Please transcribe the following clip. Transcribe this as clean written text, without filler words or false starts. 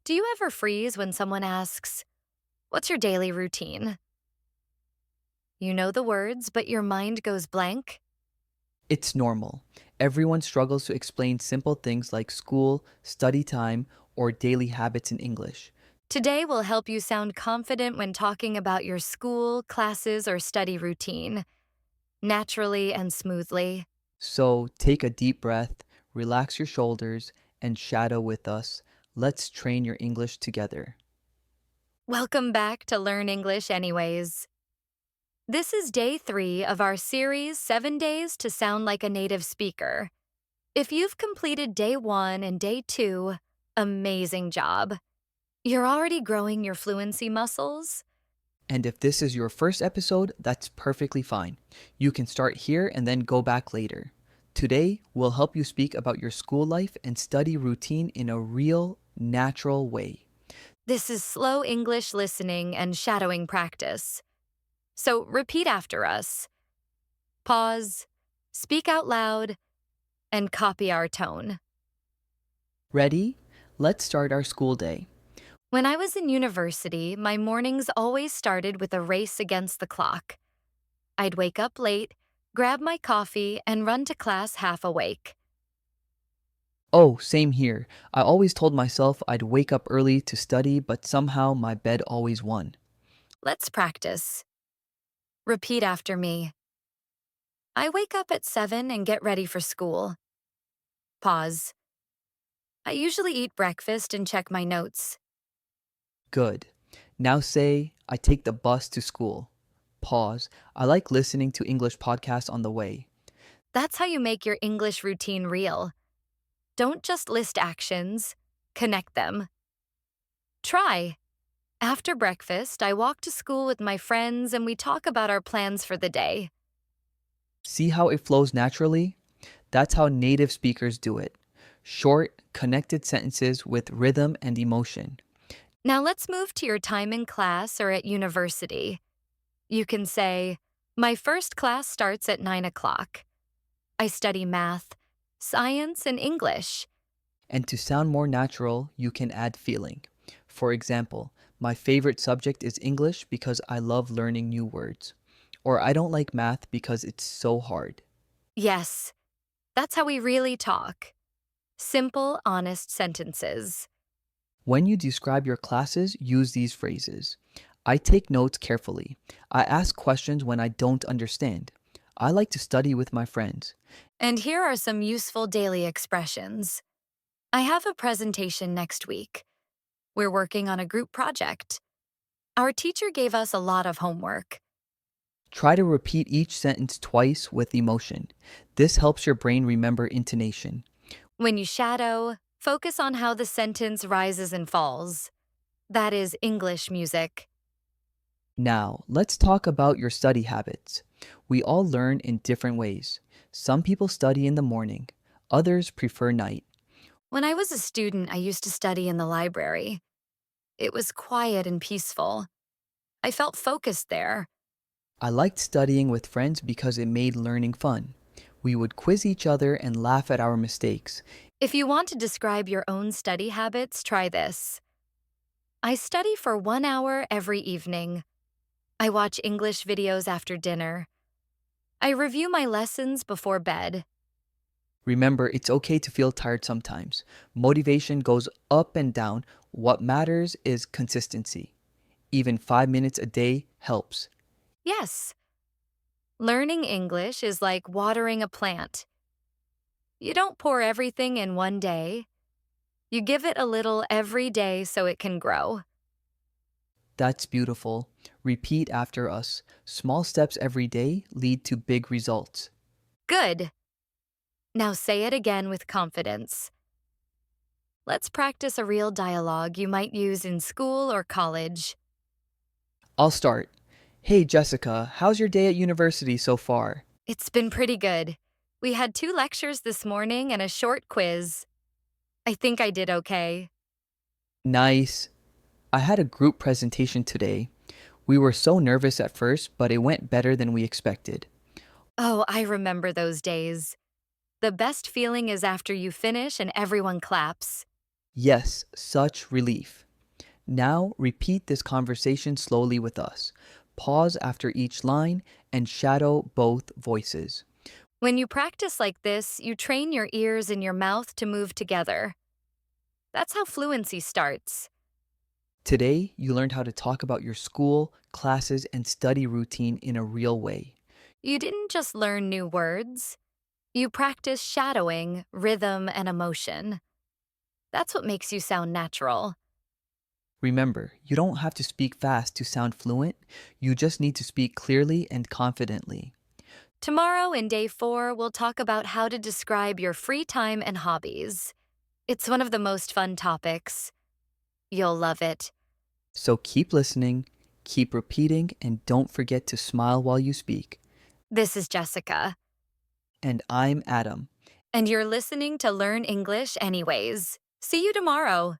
Do you ever freeze when someone asks, "What's your daily routine?" You know the words, but your mind goes blank? It's normal. Everyone struggles to explain simple things like school, study time, or daily habits in English. Today will help you sound confident when talking about your school, classes, or study routine, naturally and smoothly. So take a deep breath, relax your shoulders, and shadow with us. Let's train your English together. Welcome back to Learn English Anyways. This is day 3 of our series, 7 Days to Sound Like a Native Speaker. If you've completed day 1 and day 2, amazing job. You're already growing your fluency muscles. And if this is your first episode, that's perfectly fine. You can start here and then go back later. Today, we'll help you speak about your school life and study routine in a real, natural way. This is slow English listening and shadowing practice. So repeat after us. Pause, speak out loud, and copy our tone. Ready? Let's start our school day. When I was in university, my mornings always started with a race against the clock. I'd wake up late, grab my coffee, and run to class half awake. Oh, same here. I always told myself I'd wake up early to study, but somehow my bed always won. Let's practice. Repeat after me. I wake up at 7 and get ready for school. Pause. I usually eat breakfast and check my notes. Good. Now say, I take the bus to school. Pause. I like listening to English podcasts on the way. That's how you make your English routine real. Don't just list actions, connect them. Try. After breakfast, I walk to school with my friends and we talk about our plans for the day. See how it flows naturally? That's how native speakers do it. Short, connected sentences with rhythm and emotion. Now let's move to your time in class or at university. You can say, "My first class starts at 9 o'clock. I study math, science, and English." And to sound more natural, you can add feeling. For example, my favorite subject is English because I love learning new words. Or I don't like math because it's so hard. Yes, that's how we really talk. Simple, honest sentences. When you describe your classes, use these phrases. I take notes carefully. I ask questions when I don't understand. I like to study with my friends. And here are some useful daily expressions. I have a presentation next week. We're working on a group project. Our teacher gave us a lot of homework. Try to repeat each sentence twice with emotion. This helps your brain remember intonation. When you shadow, focus on how the sentence rises and falls. That is English music. Now, let's talk about your study habits. We all learn in different ways. Some people study in the morning, others prefer night. When I was a student, I used to study in the library. It was quiet and peaceful. I felt focused there. I liked studying with friends because it made learning fun. We would quiz each other and laugh at our mistakes. If you want to describe your own study habits, try this. I study for 1 hour every evening. I watch English videos after dinner. I review my lessons before bed. Remember, it's okay to feel tired sometimes. Motivation goes up and down. What matters is consistency. Even 5 minutes a day helps. Yes, learning English is like watering a plant. You don't pour everything in one day. You give it a little every day so it can grow. That's beautiful. Repeat after us. Small steps every day lead to big results. Good. Now say it again with confidence. Let's practice a real dialogue you might use in school or college. I'll start. Hey Jessica, how's your day at university so far? It's been pretty good. We had 2 lectures this morning and a short quiz. I think I did okay. Nice. I had a group presentation today. We were so nervous at first, but it went better than we expected. Oh, I remember those days. The best feeling is after you finish and everyone claps. Yes, such relief. Now repeat this conversation slowly with us. Pause after each line and shadow both voices. When you practice like this, you train your ears and your mouth to move together. That's how fluency starts. Today, you learned how to talk about your school, classes, and study routine in a real way. You didn't just learn new words, you practice shadowing, rhythm, and emotion. That's what makes you sound natural. Remember, you don't have to speak fast to sound fluent, you just need to speak clearly and confidently. Tomorrow, in day 4, we'll talk about how to describe your free time and hobbies. It's one of the most fun topics. You'll love it. So keep listening, keep repeating, and don't forget to smile while you speak. This is Jessica, And I'm Adam. and you're listening to Learn English Anyways. See you tomorrow.